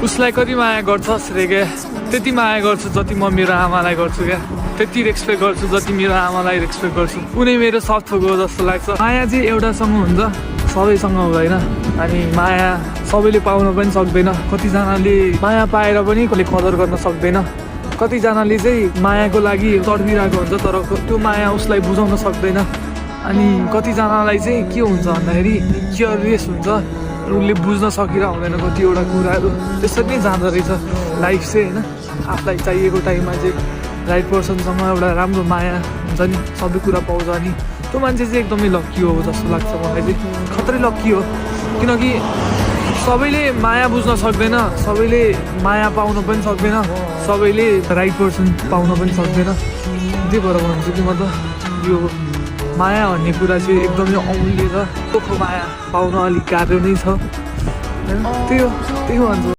उसलाई कति माया गर्छ श्रेगे त्यति माया गर्छु जति म मेरो आमालाई गर्छु क्या त्यति रेस्पेक्ट गर्छु जति मेरो आमालाई रेस्पेक्ट गर्छु उनी मेरो सबथोक हो जस्तो लाग्छ माया चाहिँ एउटासँग हुन्छ सबैसँग हुँदैन अनि माया सबैले पाउन पनि सक्दैन कतिजनाले माया पाएर पनि कसले कदर गर्न सक्दैन कतिजनाले चाहिँ मायाको लागि तडपिरहेको हुन्छ तर त्यो माया उसलाई बुझाउन सक्दैन अनि कतिजनालाई चाहिँ के हुन्छ भन्दाखेरि क्युरियस हुन्छ उसले बुझ्न सकिरहेको हुँदैन कतिवटा कुराहरू त्यसरी नै जाँदो रहेछ लाइफ चाहिँ होइन आफूलाई चाहिएको टाइममा चाहिँ राइट पर्सनसँग एउटा राम्रो माया हुन्छ नि सबै कुरा पाउँछ नि त्यो मान्छे चाहिँ एकदमै लक्की हो जस्तो लाग्छ मलाई चाहिँ खत्रै लक्की हो किनकि सबैले माया बुझ्न सक्दैन सबैले माया पाउन पनि सक्दैन सबैले राइट पर्सन पाउन पनि सक्दैन त्यही भएर भन्छु कि म त यो माया भन्ने कुरा चाहिँ एकदमै अमूल्य छ त्यो माया पाउन अलिक गाह्रो नै छ त्यही हो भन्छु